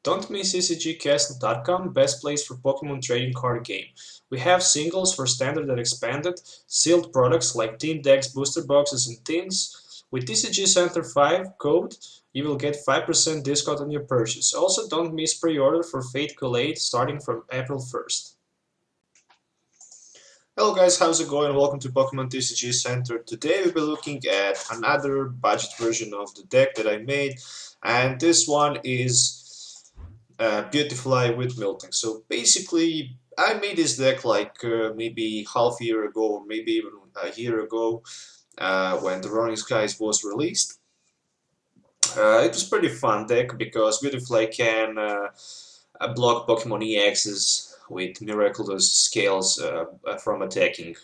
Don't miss TCGCastle.com, best place for Pokemon trading card game. We have singles for standard and expanded, sealed products like team decks, booster boxes, and tins. With TCG Center 5 code, you will get 5% discount on your purchase. Also, don't miss pre-order for Fate Collate starting from April 1st. Hello guys, how's it going? Welcome to Pokemon TCG Center. Today we'll be looking at another budget version of the deck that I made, and this one is Beautifly with Miltank. So basically, I made this deck like maybe half a year ago, or maybe even a year ago, when the Running Skies was released. It was pretty fun deck because Beautifly can block Pokemon EXs with miraculous scales from attacking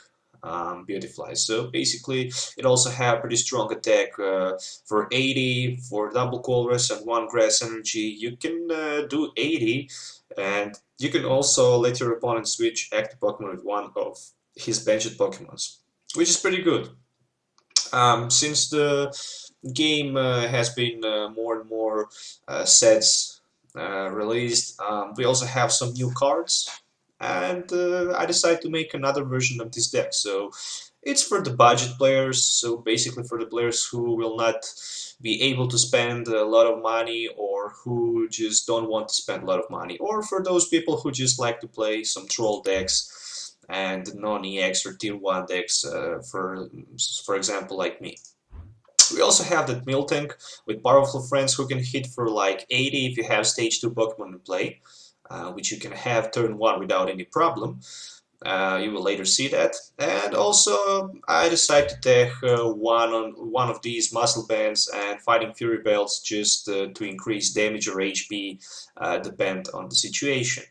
Beautifly. So basically, it also have pretty strong attack for 80 for double colors and 1 grass energy. You can do 80, and you can also let your opponent switch active Pokemon with one of his benched Pokemons, which is pretty good. Since the game has been more and more sets released, we also have some new cards, and I decided to make another version of this deck. So it's for the budget players, so basically for the players who will not be able to spend a lot of money, or who just don't want to spend a lot of money, or for those people who just like to play some troll decks and non-EX or tier 1 decks, for example, like me. We also have that Miltank with powerful friends who can hit for like 80 if you have stage 2 Pokemon in play, which you can have turn 1 without any problem. You will later see that. And also, I decided to take one of these muscle bands and fighting fury belts just to increase damage or HP, depend on the situation.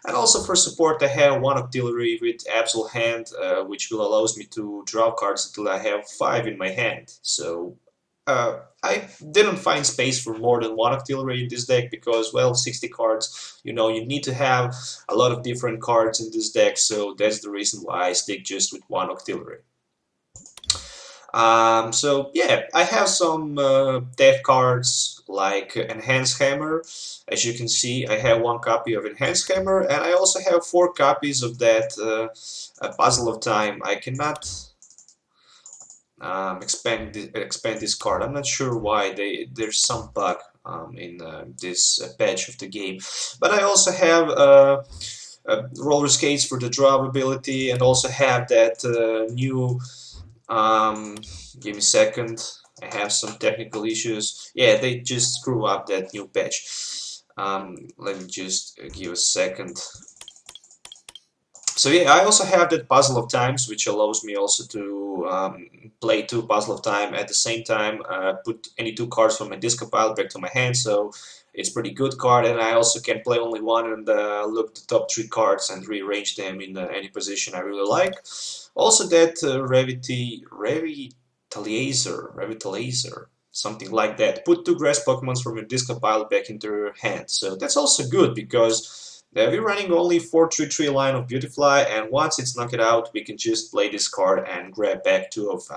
And also for support, I have one Octillery with Absol Hand, which will allows me to draw cards until I have 5 in my hand. So I didn't find space for more than one Octillery in this deck because, well, 60 cards, you need to have a lot of different cards in this deck, so that's the reason why I stick just with one Octillery. So yeah, I have some deck cards like Enhanced Hammer. As you can see, I have 1 copy of Enhanced Hammer, and I also have 4 copies of that Puzzle of Time. I cannot expand this card. I'm not sure why there's some bug in this patch of the game, but I also have roller skates for the drop ability, and also have that new give me a second, I have some technical issues. Yeah, they just screw up that new patch. Let me just give a second. So yeah, I also have that Puzzle of Times, which allows me also to play 2 Puzzle of Time at the same time, put any 2 cards from my discard pile back to my hand, so it's a pretty good card. And I also can play only 1 and look the top 3 cards and rearrange them in any position I really like. Also that Revitalizer, something like that. Put 2 grass Pokemons from your discard pile back into your hand. So that's also good because we're running only 4-3-3 line of Beautifly, and once it's knocked out, we can just play this card and grab back 2 of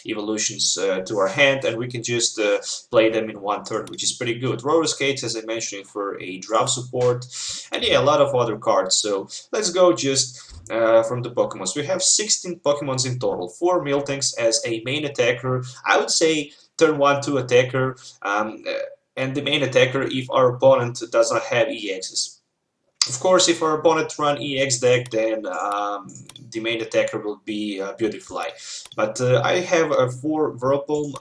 evolutions to our hand, and we can just play them in 1 turn, which is pretty good. Roller Skates, as I mentioned, for a drop support, and yeah, a lot of other cards. So let's go just from the Pokemons. We have 16 Pokemons in total, 4 Miltanks as a main attacker. I would say turn 1-2 attacker, and the main attacker if our opponent does not have EXs. Of course, if our opponent run EX deck, then the main attacker will be Beautifly. But I have 4 Whirlpool,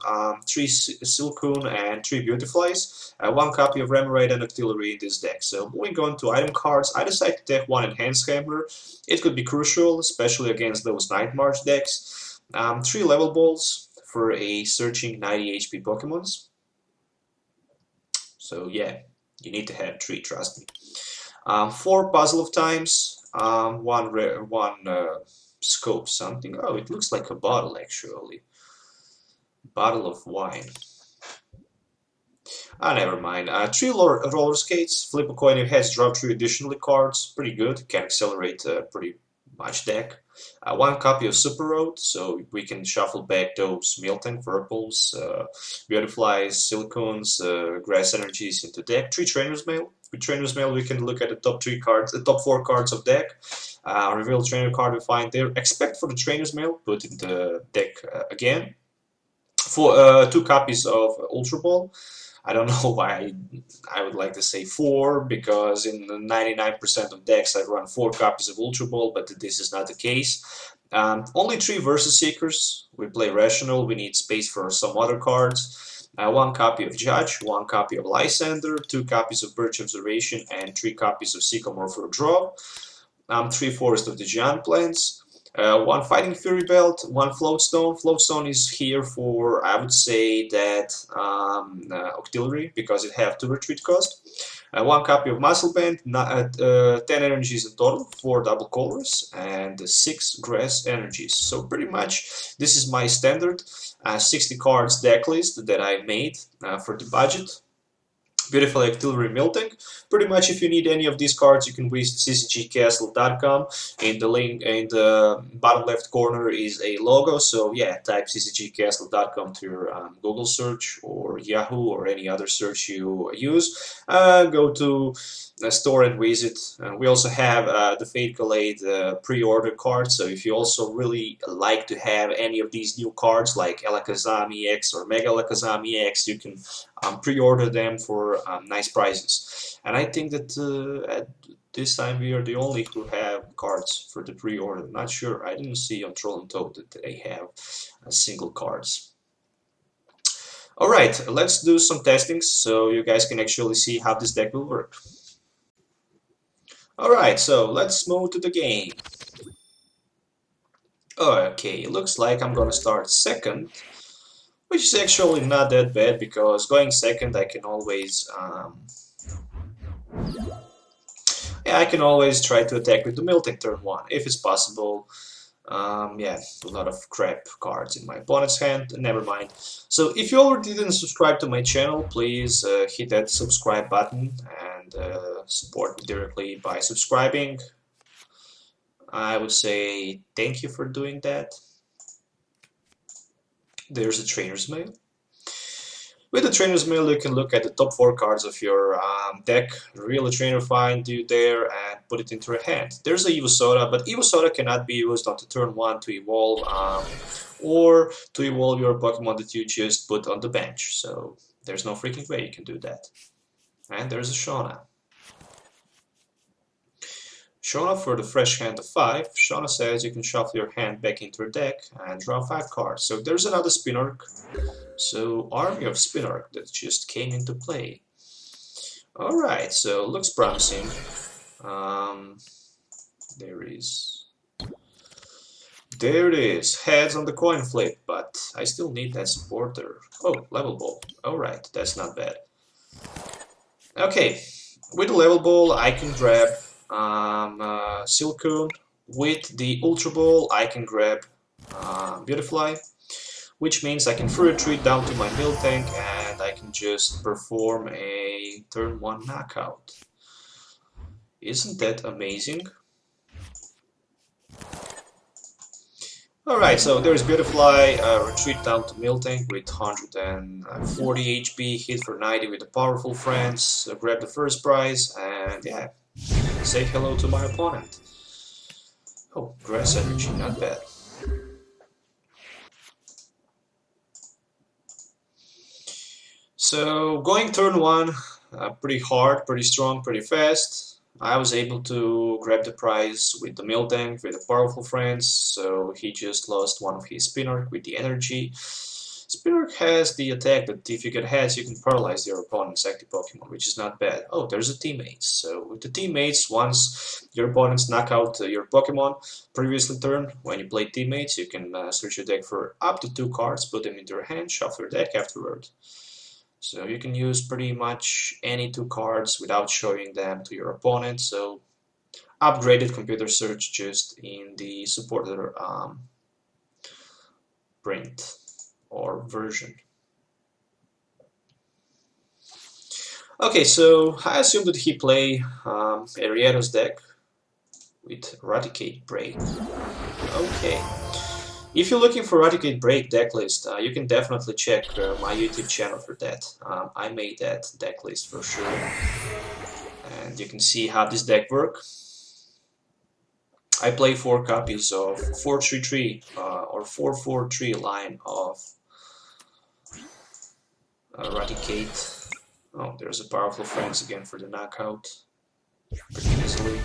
3 Silcoon, and 3 Beautiflies, 1 copy of Remoraid and Octillery in this deck. So moving on to item cards, I decided to take 1 Enhanced Hammer. It could be crucial, especially against those Night March decks. 3 Level Balls for a searching 90 HP Pokemons. So yeah, you need to have 3, trust me. 4 Puzzle of Times, 1 Scope something. Oh, it looks like a bottle actually. Bottle of wine. Never mind. 3 roller skates. Flip a coin if it has drop 3 additional cards. Pretty good. Can accelerate pretty much deck. One copy of Super Road, so we can shuffle back those Miltank, Purples, Beautifly, Silicones, Grass Energies into deck. 3 Trainer's Mail. With Trainer's Mail, we can look at the top 3 cards, the top 4 cards of deck. Reveal trainer card we find there. Expect for the Trainer's Mail, put in the deck again. For 2 copies of Ultra Ball. I don't know why I would like to say 4, because in 99% of decks I run 4 copies of Ultra Ball, but this is not the case. Only 3 Versus Seekers. We play Rational, we need space for some other cards. 1 copy of Judge, 1 copy of Lysander, 2 copies of Birch Observation, and 3 copies of Sycamore for a draw. 3 Forest of the Giant Plants. 1 Fighting Fury Belt, 1 Floatstone. Floatstone is here for, I would say, that Octillery, because it have 2 retreat cost. 1 copy of Muscle Band, 10 energies in total, 4 double colors, and 6 grass energies. So pretty much this is my standard 60 cards deck list that I made for the budget. Beautifully Octillery Miltank. Pretty much if you need any of these cards, you can visit ccgcastle.com. In the link in the bottom left corner is a logo, so yeah, type ccgcastle.com to your Google search or Yahoo or any other search you use. Go to the store and visit. We also have the Fate Collade pre-order cards, so if you also really like to have any of these new cards like Alakazam EX or Mega Alakazam EX, you can pre-order them for nice prices. And I think that at this time we are the only who have cards for the pre-order. Not sure, I didn't see on Troll and Toad that they have single cards. Alright, let's do some testing so you guys can actually see how this deck will work. Alright, so let's move to the game. Okay, it looks like I'm gonna start second, which is actually not that bad, because going second I can always I can always try to attack with the Miltank turn 1 if it's possible. Yeah, a lot of crap cards in my opponent's hand, never mind. So if you already didn't subscribe to my channel, please hit that subscribe button and support me directly by subscribing. I would say thank you for doing that. There's a Trainer's Mail. With the Trainer's Mail, you can look at the top 4 cards of your deck, reveal a trainer find you there, and put it into your hand. There's a Evosoda, but Evosoda cannot be used on the turn 1 to evolve, or to evolve your Pokemon that you just put on the bench. So there's no freaking way you can do that. And there's a Shauna. Shauna for the fresh hand of 5. Shauna says you can shuffle your hand back into your deck and draw 5 cards. So there's another Spinarch. So army of Spinarch that just came into play. Alright, so looks promising. There it is. Heads on the coin flip, but I still need that supporter. Oh, level ball. Alright, that's not bad. Okay, with the level ball I can grab Silicone. With the Ultra Ball I can grab Beautifly, which means I can free retreat down to my Miltank and I can just perform a turn 1 knockout. Isn't that amazing? Alright, so there's Beautifly, retreat down to Miltank with 140 HP, hit for 90 with the powerful friends, grab the first prize, and yeah, say hello to my opponent. Oh, Grass Energy, not bad. So, going turn 1, pretty hard, pretty strong, pretty fast. I was able to grab the prize with the Miltank, with the powerful friends, so he just lost one of his Spinarch with the energy. Spinarch has the attack that if you get heads, you can paralyze your opponent's active Pokemon, which is not bad. Oh, there's a teammates. So with the teammates, once your opponents knock out your Pokemon previously turn, when you play teammates, you can search your deck for up to 2 cards, put them into your hand, shuffle your deck afterward. So you can use pretty much any 2 cards without showing them to your opponent. So upgraded computer search just in the supporter print or version. Okay, so I assume that he play Arieto's deck. with Eradicate Break. Okay. If you're looking for Eradicate Break deck list, you can definitely check my YouTube channel for that. I made that deck list for sure. And you can see how this deck works. I play 4 copies of 4-3-3 or 4-4-3 line of Eradicate. Oh, there's a powerful Friends again for the knockout. Pretty easily.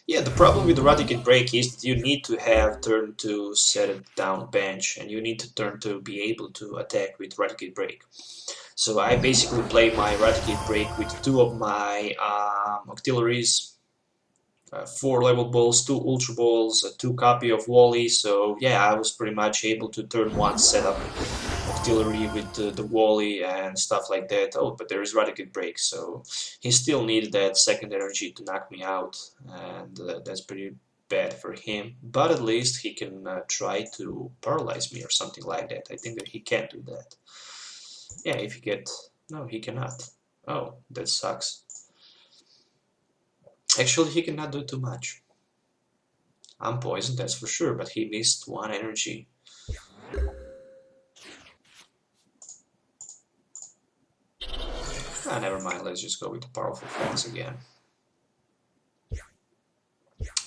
Yeah, the problem with Eradicate Break is that you need to have turn to set it down bench, and you need to turn to be able to attack with Eradicate Break. So I basically play my Eradicate Break with 2 of my Octilleries, 4 level balls, 2 ultra balls, a 2 copy of Wally. So yeah, I was pretty much able to turn 1 set up Octillery with the Wally and stuff like that. Oh, but there is Eradicate Break, so he still needed that second energy to knock me out, and that's pretty bad for him. But at least he can try to paralyze me or something like that. I think that he can do that. Yeah, if you get... No, he cannot. Oh, that sucks. Actually, he cannot do too much. I'm poisoned, that's for sure, but he missed 1 energy. Ah, never mind, let's just go with the powerful Friends again.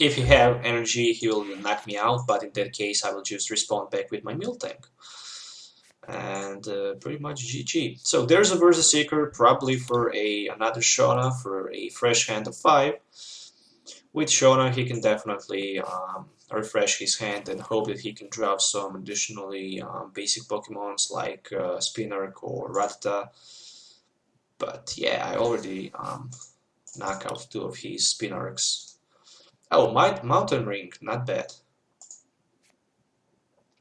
If he have energy, he will knock me out, but in that case I will just respawn back with my Miltank. And pretty much GG. So there's a Versus Seeker, probably for another Shona, for a fresh hand of 5. With Shona he can definitely refresh his hand and hope that he can drop some additionally basic Pokemons like Spinark or Rattata. But yeah, I already knock out 2 of his Spinarks. Oh, Mountain Ring, not bad.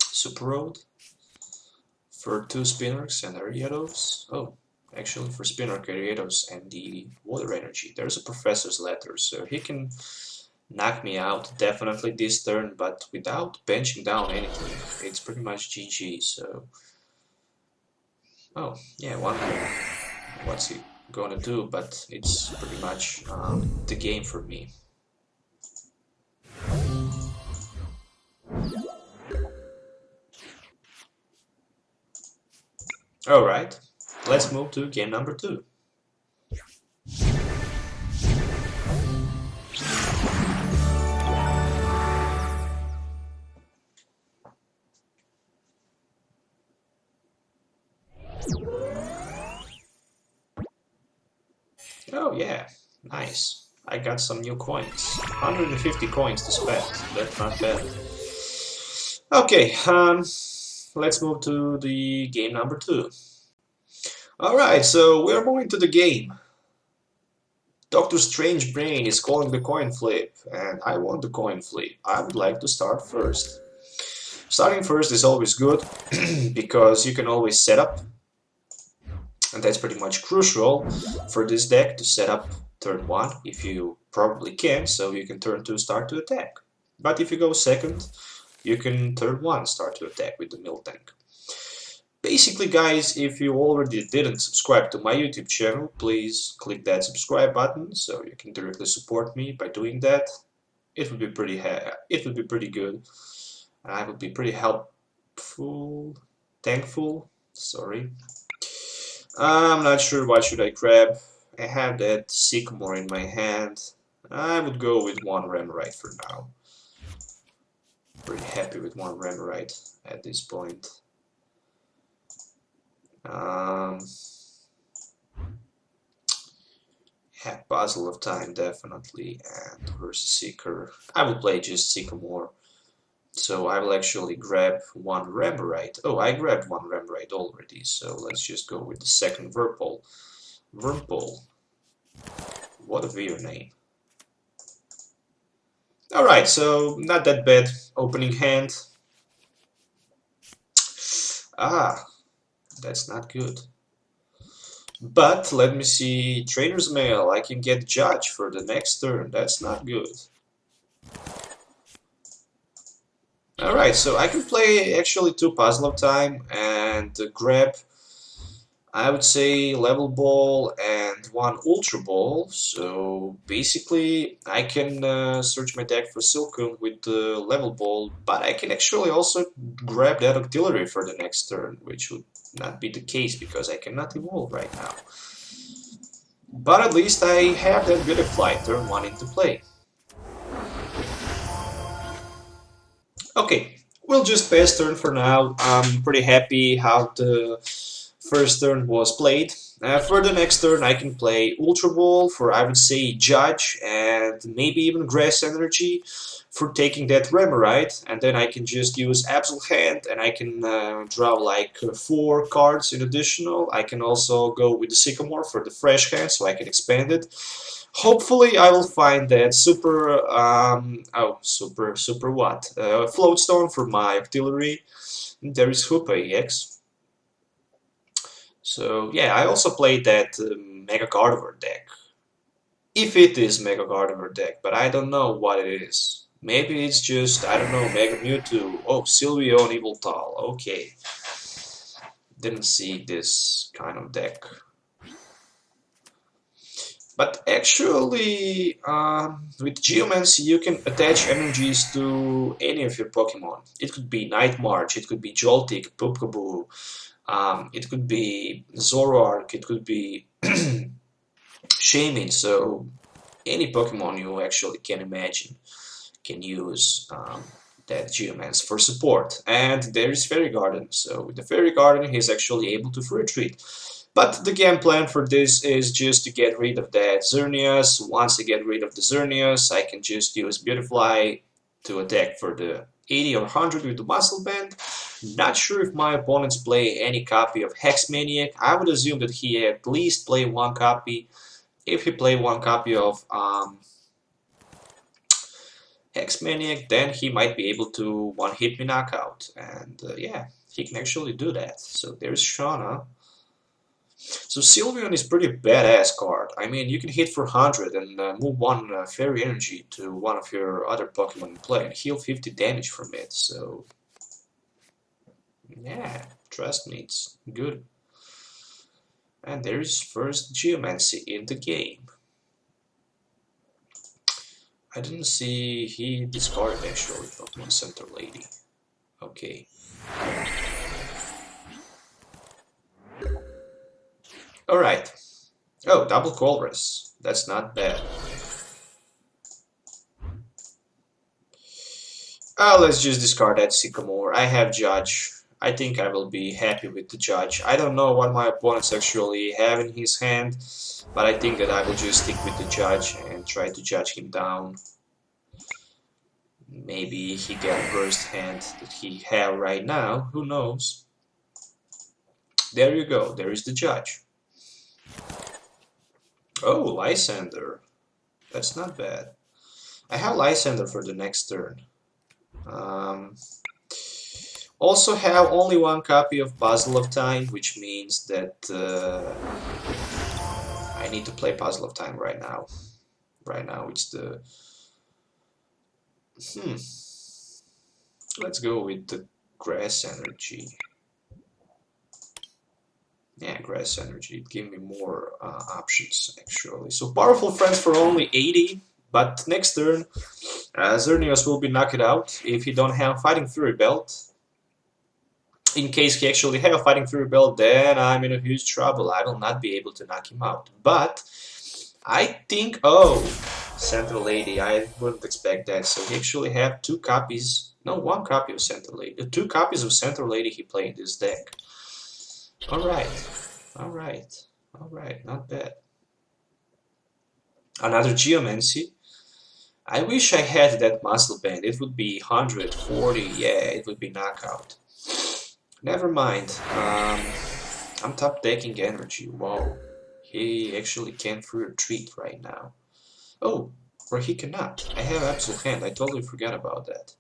Super Road for 2 Spinarks and Ariados. Oh, actually for Spinark, Ariados and the Water Energy. There's a Professor's Letter, so he can knock me out definitely this turn, but without benching down anything. It's pretty much GG, so... Oh, yeah, 1 more. What's he gonna do? But it's pretty much the game for me. Alright, let's move to game number 2. Oh yeah, nice. I got some new coins. 150 coins to spend. That's not bad. Okay, let's move to the game number 2. Alright, so we're moving to the game. Dr. Strange Brain is calling the coin flip, and I want the coin flip. I would like to start first. Starting first is always good, because you can always set up. And that's pretty much crucial for this deck to set up turn 1, if you probably can, so you can turn 2 start to attack. But if you go second, you can turn 1 start to attack with the Miltank. Basically guys, if you already didn't subscribe to my YouTube channel, please click that subscribe button so you can directly support me by doing that. It would be pretty good, and I would be pretty thankful. Sorry. I'm not sure what should I grab. I have that Sycamore in my hand. I would go with 1 Remoraid for now. Pretty happy with 1 Remoraid at this point. Yeah, Puzzle of Time definitely, and Versus Seeker. I will play just Sycamore. So I will actually grab 1 Remoraid. Oh, I grabbed 1 Remoraid already, so let's just go with the second Whirlpool. Whirlpool. What a weird name. Alright, so not that bad opening hand. Ah, that's not good. But let me see, Trainer's Mail. I can get Judge for the next turn. That's not good. Alright, so I can play actually 2 Puzzle of Time and grab, I would say, Level Ball and and one Ultra Ball, so basically I can search my deck for Silcoon with the Level Ball, but I can actually also grab that Octillery for the next turn, which would not be the case because I cannot evolve right now. But at least I have that Beautifly turn 1 into play. Okay, we'll just pass turn for now. I'm pretty happy how the first turn was played. For the next turn I can play Ultra Ball for, I would say, Judge, and maybe even Grass Energy for taking that Remoraid, and then I can just use Absol Hand and I can draw like 4 cards in additional. I can also go with the Sycamore for the Fresh Hand so I can expand it. Hopefully I will find that super Floatstone for my Octillery. There is Hoopa EX. So yeah, I also played that Mega Gardevoir deck. If it is Mega Gardevoir deck, but I don't know what it is. Maybe it's just, I don't know, Mega Mewtwo. Oh, Sylveon Yveltal. Okay. Didn't see this kind of deck. But actually, with Geomancy, you can attach energies to any of your Pokemon. It could be Night March, it could be Joltik, Pupkaboo, it could be Zoroark, it could be Shaman, so any Pokemon you actually can imagine can use that Geomance for support. And there is Fairy Garden, so with the Fairy Garden he's actually able to free retreat. But the game plan for this is just to get rid of that Xerneas. Once I get rid of the Xerneas, I can just use Beautifly to attack for the 80 or 100 with the Muscle Band. Not sure if my opponents play any copy of Hex Maniac. I would assume that he at least play one copy. If he play one copy of Hex Maniac, then he might be able to one-hit me knockout. And yeah, he can actually do that. So there's Shauna. So Sylveon is pretty badass card. I mean, you can hit for 100 and move one Fairy Energy to one of your other Pokemon in play and heal 50 damage from it. So yeah, trust me, it's good. And there is first Geomancy in the game. I didn't see he discarded actually Pokemon Center Lady. Okay. Alright. Oh, double Colress. That's not bad. Let's just discard that Sycamore. I have Judge. I think I will be happy with the Judge. I don't know what my opponents actually have in his hand, but I think that I will just stick with the Judge and try to judge him down. Maybe he get a worst hand that he have right now. Who knows? There you go. There is the Judge. Oh, Lysander. That's not bad. I have Lysander for the next turn. Also have only one copy of Puzzle of Time, which means that I need to play Puzzle of Time right now. Right now it's the... Let's go with the Grass Energy. Yeah, Grass Energy. It gave me more options, actually. So Powerful Friends for only 80, but next turn Xerneas will be knocked out if he don't have Fighting Fury Belt. In case he actually have a Fighting Fury Belt, then I'm in a huge trouble. I will not be able to knock him out. But I think... Oh, Center Lady. I wouldn't expect that. So he actually have 2 copies... No, 1 copy of Center Lady. 2 copies of Center Lady he played in this deck. Alright. Alright. Alright. Not bad. Another Geomancy. I wish I had that Muscle Band. It would be 140. Yeah, it would be knockout. Never mind. I'm top decking energy. Wow. He actually can't free retreat right now. Oh, or he cannot. I have Absol Hand. I totally forgot about that.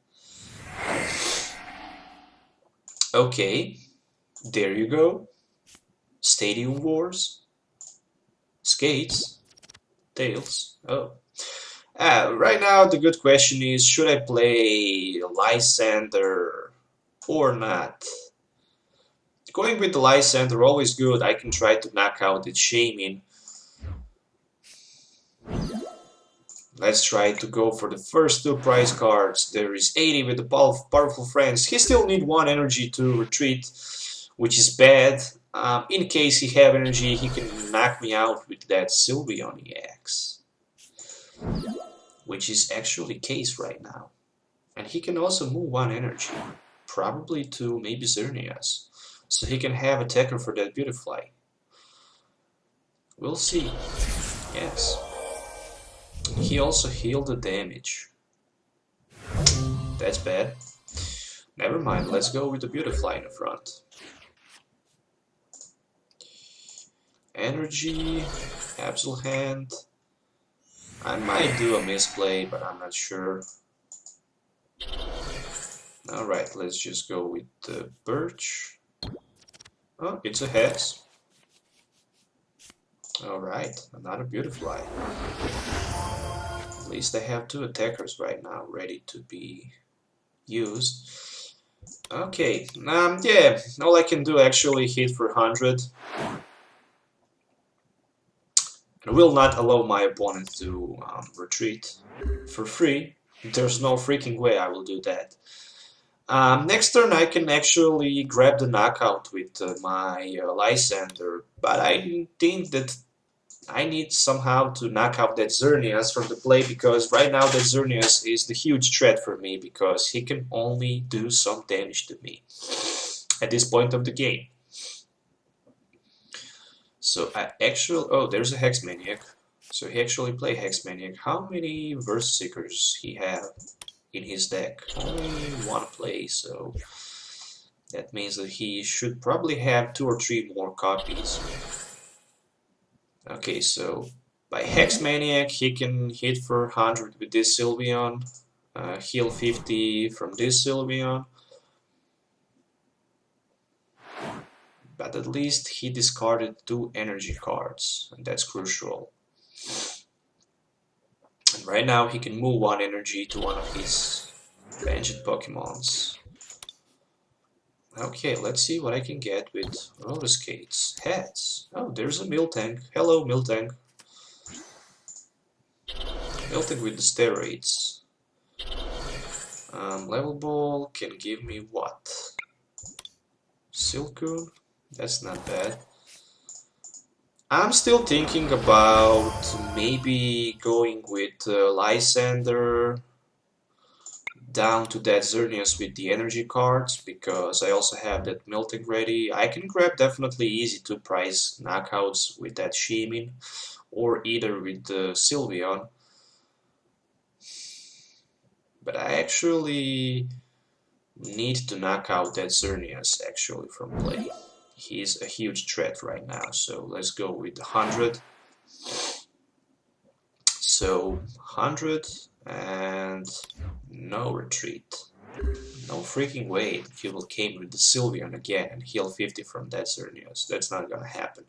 Okay. There you go. Stadium Wars. Skates. Tails. Oh. Right now the good question is, should I play Lysander or not? Going with the Lysander, always good. I can try to knock out the Shaman. Let's try to go for the first two prize cards. There is 80 with the powerful friends. He still need 1 energy to retreat, which is bad. In case he have energy, he can knock me out with that Sylveon EX, which is actually case right now. And he can also move 1 energy, probably to maybe Xerneas, so he can have attacker for that Beautifly. We'll see. Yes. He also healed the damage. That's bad. Never mind, let's go with the Beautifly in the front. Energy, Absol Hand. I might do a misplay, but I'm not sure. Alright, let's just go with the Birch. Oh, it's a Hex. Alright, another Beautifly. At least I have 2 attackers right now ready to be used. Okay, yeah, all I can do actually hit for 100. And will not allow my opponent to retreat for free. There's no freaking way I will do that. Next turn I can actually grab the knockout with my Lysander, but I think that I need somehow to knock out that Xerneas from the play, because right now that Xerneas is the huge threat for me, because he can only do some damage to me at this point of the game. So I actually... oh, there's a Hex Maniac. So he actually play Hex Maniac. How many Verse Seekers he have in his deck? Only 1 play, so that means that he should probably have 2 or 3 more copies. Okay, so by Hex Maniac he can hit for 100 with this Sylveon, heal 50 from this Sylveon. But at least he discarded 2 energy cards, and that's crucial. And right now he can move 1 energy to one of his benched Pokemons. Okay, let's see what I can get with roller skates. Heads. Oh, there's a Miltank. Hello, Miltank. Miltank with the steroids. Level Ball can give me what? Silcoon? That's not bad. I'm still thinking about maybe going with Lysander down to that Xerneas with the energy cards, because I also have that Miltank ready. I can grab definitely easy 2 prize knockouts with that Shaymin, or either with the Sylveon. But I actually need to knock out that Xerneas actually from play. He's a huge threat right now, so let's go with 100. So 100 and no retreat. No freaking way he will came with the Sylveon again and heal 50 from that Xerneas. That's not gonna happen.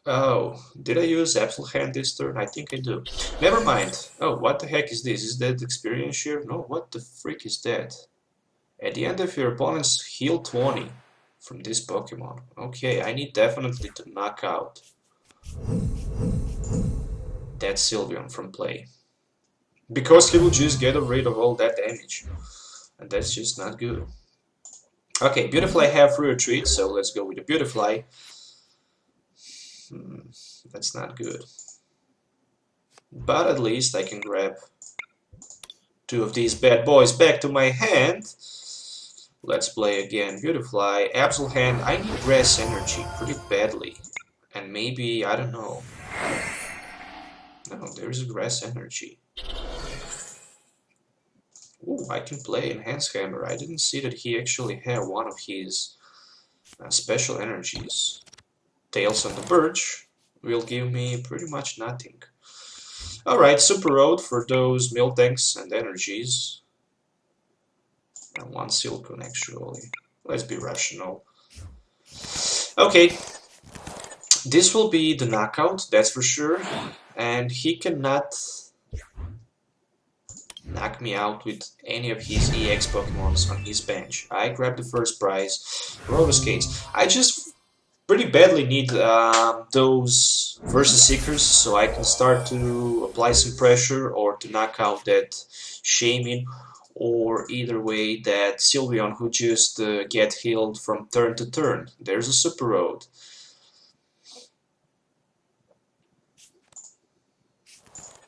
Oh, did I use Absol Hand this turn? I think I do. Never mind. Oh, what the heck is this? Is that experience share? No, what the freak is that? At the end of your opponent's heal 20 from this Pokemon. Okay, I need definitely to knock out that Sylveon from play, because he will just get rid of all that damage, and that's just not good. Okay, Beautifly have free retreat, so let's go with the Beautifly. That's not good, but at least I can grab 2 of these bad boys back to my hand. Let's play again. Beautifly, Absol Hand. I need Grass Energy pretty badly, and maybe, I don't know. No, there's a Grass Energy. Ooh, I can play Enhanced Hammer. I didn't see that he actually had one of his special energies. Tails on the Birch will give me pretty much nothing. Alright, Super Road for those Miltanks and energies. And 1 Silcoon actually. Let's be rational. Okay. This will be the knockout, that's for sure. And he cannot knock me out with any of his EX Pokemons on his bench. I grabbed the first prize. Roller Skates. I just pretty badly need those Versus Seekers so I can start to apply some pressure or to knock out that Shaman, or either way that Sylveon who just get healed from turn to turn. There's a Super Road.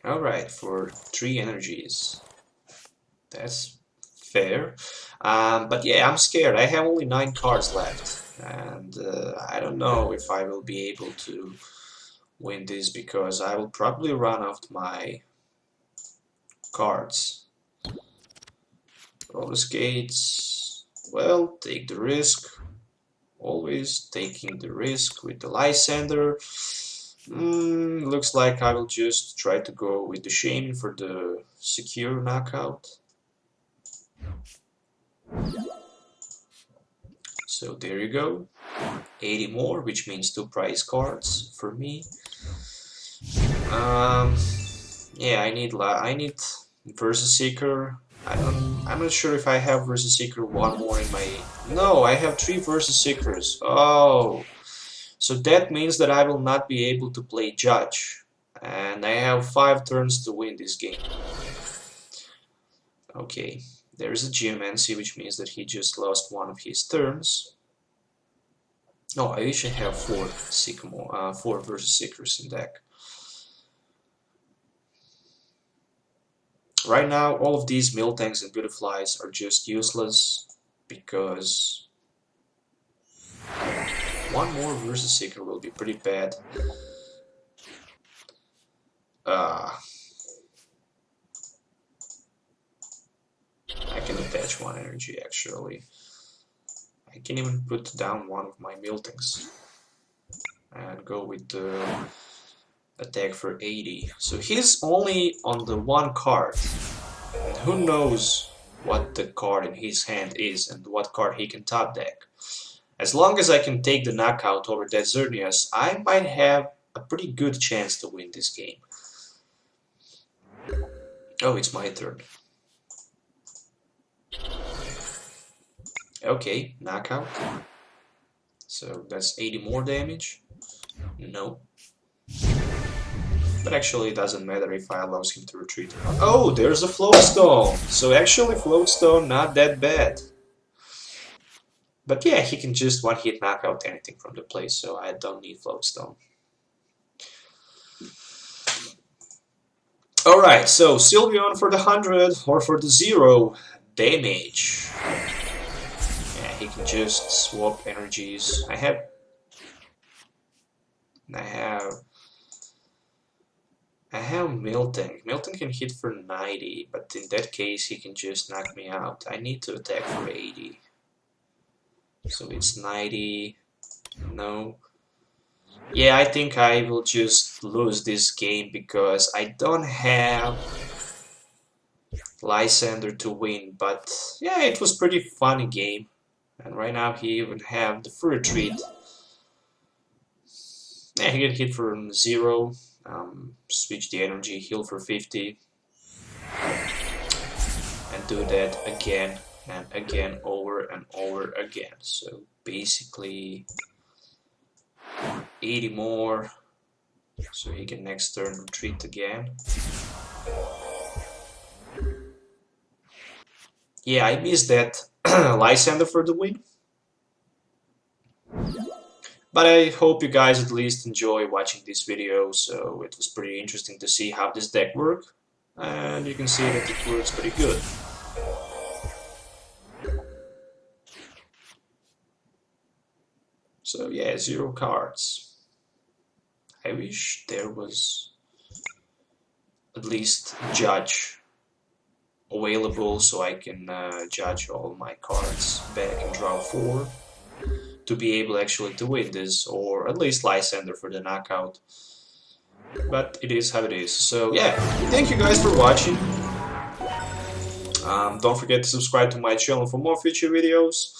Alright, for 3 energies. That's fair. But yeah, I'm scared. I have only 9 cards left. And I don't know if I will be able to win this because I will probably run out of my cards. Roller skates. Well, take the risk. Always taking the risk with the Lysander. Looks like I will just try to go with the Shane for the secure knockout. So there you go. 80 more, which means 2 prize cards for me. Yeah, I need Versus Seeker. I'm not sure if I have Versus Seeker 1 more in my. No, I have 3 Versus Seekers. Oh. So that means that I will not be able to play Judge, and I have 5 turns to win this game. Okay, there's a Geomancy, which means that he just lost 1 of his turns. No, I usually have 4 Versus Seekers in deck. Right now, all of these Miltanks and Beautiflies are just useless because 1 more Versus Seeker will be pretty bad. I can attach 1 energy actually. I can even put down 1 of my Miltanks and go with the attack for 80. So he's only on the 1 card. And who knows what the card in his hand is and what card he can top deck. As long as I can take the knockout over that Xerneas, I might have a pretty good chance to win this game. Oh, it's my turn. Okay, knockout. So that's 80 more damage. No. But actually it doesn't matter if I allow him to retreat or not. Oh, there's a Floatstone! So actually Floatstone not that bad. But yeah, he can just one-hit knock out anything from the play, so I don't need Floatstone. Alright, so Sylveon for the 100 or for the 0 damage. Yeah, he can just swap energies. I have Miltank. Miltank can hit for 90, but in that case he can just knock me out. I need to attack for 80. So it's 90. No. Yeah, I think I will just lose this game because I don't have Lysander to win. But yeah, it was pretty funny game. And right now he even have the free retreat. Yeah, he can hit for 0. Switch the energy, heal for 50. And do that again and again, over and over again. So basically 80 more, so he can next turn retreat again. Yeah, I missed that Lysander for the win. But I hope you guys at least enjoy watching this video, so it was pretty interesting to see how this deck works. And you can see that it works pretty good. So yeah, 0 cards. I wish there was at least Judge available so I can judge all my cards back and draw 4 to be able actually to win this, or at least Lysander for the knockout. But it is how it is. So yeah, thank you guys for watching. Don't forget to subscribe to my channel for more future videos.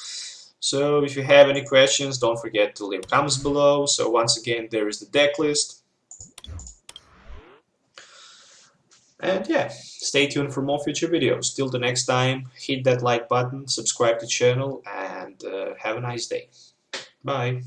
So if you have any questions, don't forget to leave comments below. So once again, there is the deck list. And yeah, stay tuned for more future videos. Till the next time, hit that like button, subscribe to the channel, and have a nice day. Bye.